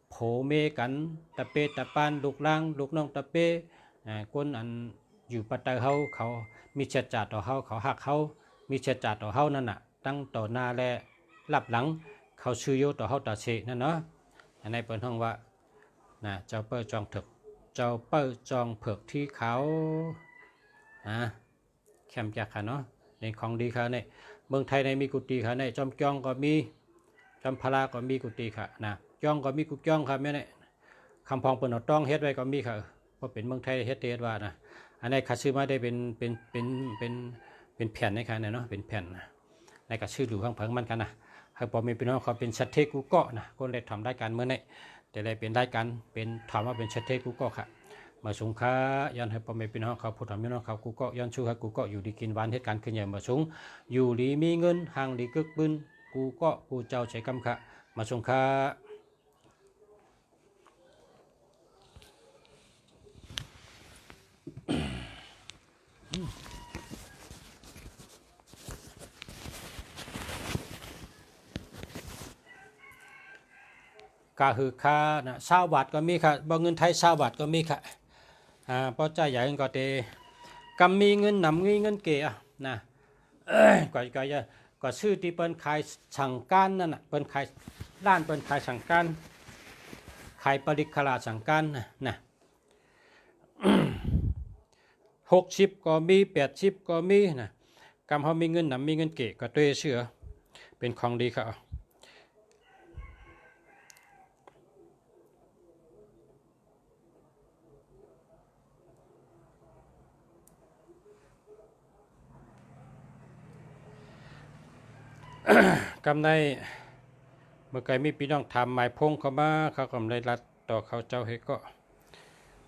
โผเมกันตะเปตะปานลูกล่างลูกน้องตะเปคนอันอยู่ปัตตาเขามีเฉียดจาดต่อเฮาเขาหักเขามีเฉียดจาดต่อเฮานั่นน่ะตั้งต่อหน้าและรับหลังเขาชื่อโยต่อเฮาตาเชนั่นเนาะอันนี้เปิ้นห้องว่านะเจ้าเปิ้จองถึกเจ้าเปิ้จองเผือกที่เขาแคมจักค่ะเนาะในของดีค่ะเนี่ยเมืองไทยในมีกุฏิค่ะเนี่ยจอมจองก็มีจอมพลาก็มีกุฏิค่ะนะจองก็มีกุจองค่ะแม่เนี่ยคำพองเปิ้นเอาต้องเฮ็ดไว้ก็มีค่ะเพราะเป็นเมืองไทยเฮ็ดเฮ็ดว่านะอันนี้คัดซื้อมาได้เป็นแผ่นในค่ะเนี่ยเนาะเป็นแผ่นในก็ชื่อหลูข้างเพิงมันกันนะให้พอมีพี่น้องเขาเป็นชัดเทกูก็นะคนได้ทำได้การเมื่อเนี่ยแต่ได้เป็นได้การเป็นถามว่าเป็นชัดเทกูก็ค่ะมาสงค้าย้อนให้พ่อแม่พี่น้องเขาผู้ทำพี่น้องเขากูก็ย้อนชูให้กูก็อยู่ดีกินหวานเหตุการณ์ขึ้นใหญ่มาสงอยู่ดีมีเงินห่างดีกึกบึนกูก็กูเจ้าใช้กำค่ะมาสงค้าก็คือค่านะ20 บาทก็มีค่ะบ่เงินไทย20 บาทก็มีค่ะเพราะใจใหญ่ก็เตกำมีเงินนำเงินเกะนะก็ชื่อที่เปิ้นขายสั่งการนั่นน่ะเปิ้นขายร้านเปิ้นขายสั่งการขายปริคราสั่งการนะ60ก็มี80ก็มีนะกำเฮามีเงินนำมีเงินเกะก็ตัวเชื่อเป็นของดีค่ะกำในเมื่อไกลมีพี่น้องทำหมายพงเข้ามาเขากำไรรัดต่อเขาเจ้าให้ก็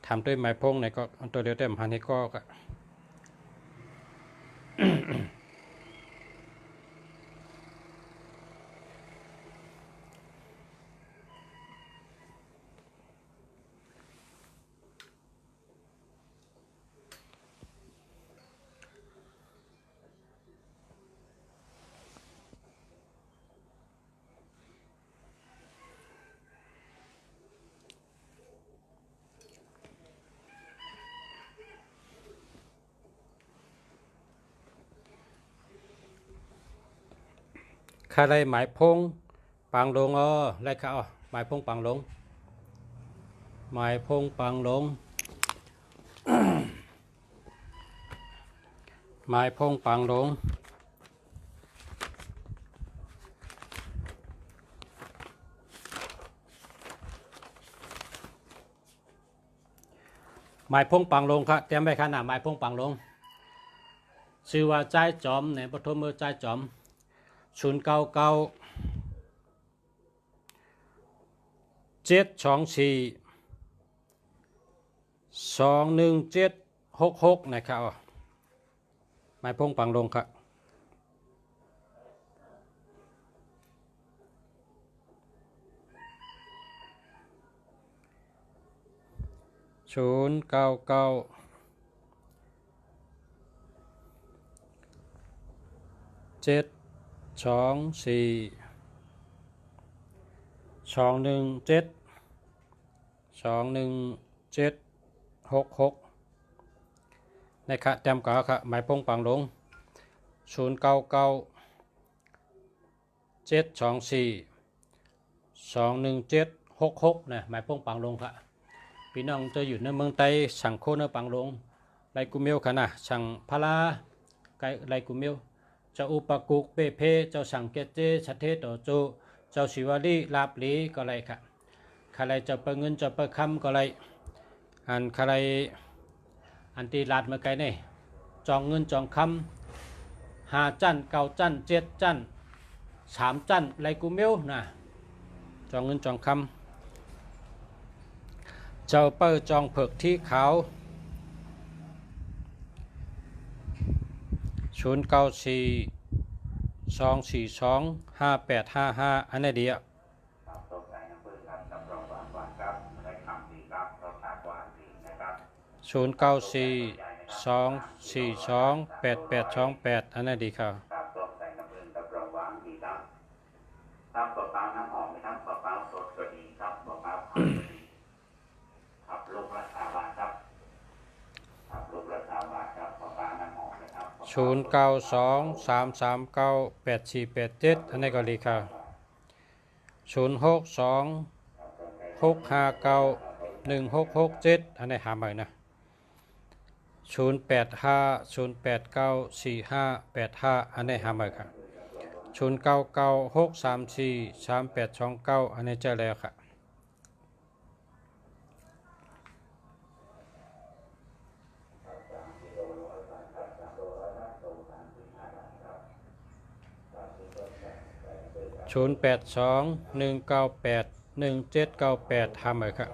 ทำด้วยหมายพงในก็ตัวเดียวแต่มหันให้ก็ คาไรหมายพงปังลงไรค่ะหมายพงปังลงหมายพงปังลง หมายพงปังลงหมายพงปังลงครับเตรียมไว้ขนาดหมายพงปังลงชื่อว่าใจจอมในปฐมมือใจจอม099 724 21766นะครับหมายพงปังลงครับ099 724 21766นะครับเต็มก่อนครับหมายพงปังลง099 724 21766นะหมายพงปังลงครับพี่น้องจะอยู่ในเมืองไต้สั่งโคเนปังลงไรกุเมียวขนาดสั่งพลาไกไรกุเมียวเจ้าอุปกุกเปเพเจ้าสั่งเกเจชัดเทต่อโจเจ้าศิวลีลาบลีก็ไรค่ะใครจะเปิดเงินจะเปิดคำก็ไรอันใครอันตีลาดมาไกลเนี่ยจองเงินจองคำ5 จั่น 9 จั่น 7 จั่น 3 จั่นไรกุเมียวนะจองเงินจองคำเจ้าเปิดจองเผือกที่ขาว094 242 5855อันนี้เดียว094 242 8828อันนี้ดีครับครับปลาปลาน้ำหอมไหมครับปลาปลาสดก็ดีครับปลาปลาผัดก็ดีครับลูกละ3 บาทครับครับลูกละ3 บาทครับปลาปลาน้ำหอมนะครับ092 339 8487อันนี้ก็ดีครับ062 659 1667อันนี้หาใหม่นะ085 089 4585อันนี้หาใหม่ครับ099 634 3829อันนี้เจอแล้วครับ082 198 1798ทำเลยครับ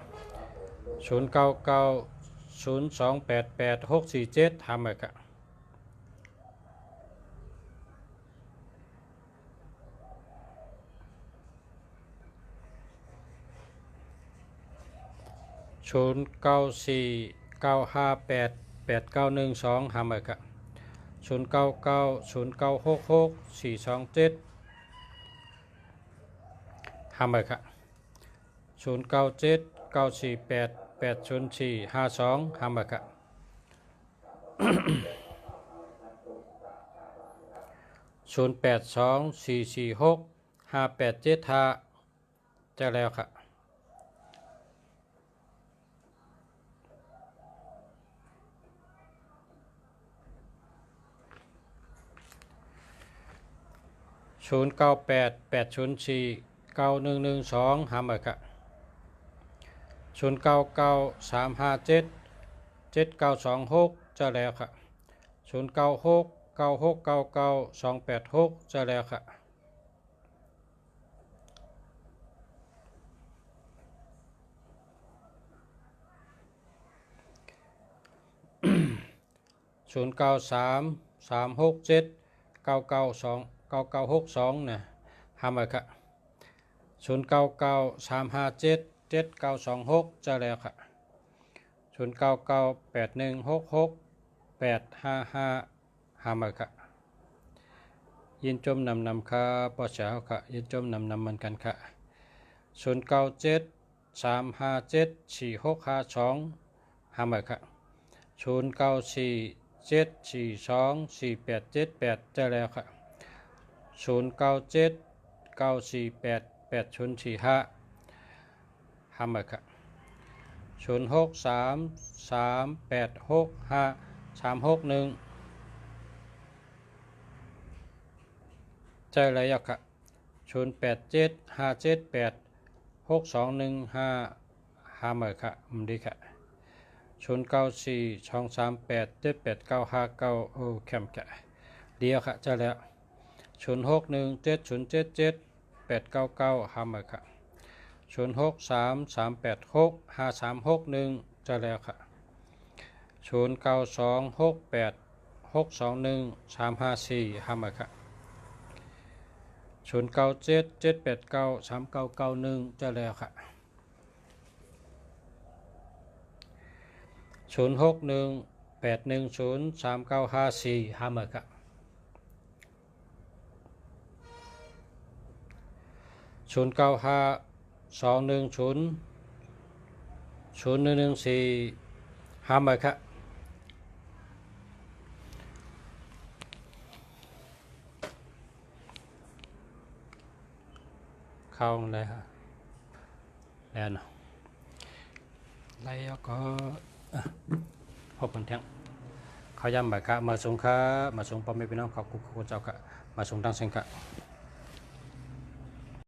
099 0288 647ทำเลยครับ094 958 8912ทำเลยครับ099 0966 427ทำเลยครับ097 948 80452ทำเลยครับ082 446 5875จะแล้วครับ098 804 9112ทำเลยครับ099 357 7926จะแล้วครับ096 9699 286จะแล้วครับ093 367 992 9962นะทำเลยครับ099 357 7926จะแล้วครับ099 8166 855ทำเลยครับยินจมนำค่ะปอเช้าค่ะยินจมนำมันกันค่ะ097 357 4652ทำเลยครับ094 742 4878จะแล้วครับ097 09488045ห้าหมื่นค่ะ0633865361ใจอะไรอ่ะค่ะ0875786215ห้าหมื่นค่ะดีค่ะ0942387895โอ้แคมค่ะเดียวค่ะใจแล้ว0617077899ห้าหมื่นค่ะ0633865361จะแล้วค่ะ092686213545ค่ะ0977893991จะแล้วค่ะ0618103954ห้าหมื่นค่ะ0952100114ห้าหมื่นค่ะเข้าเลยฮะแล้วเนาะแล้วก็พบกันเที่ยงเขาย้ำบ่ายค่ะมาส่งค่ะมาส่งพ่อแม่พี่น้องขอบคุณเจ้าค่ะมาส่งดังเสียงค่ะ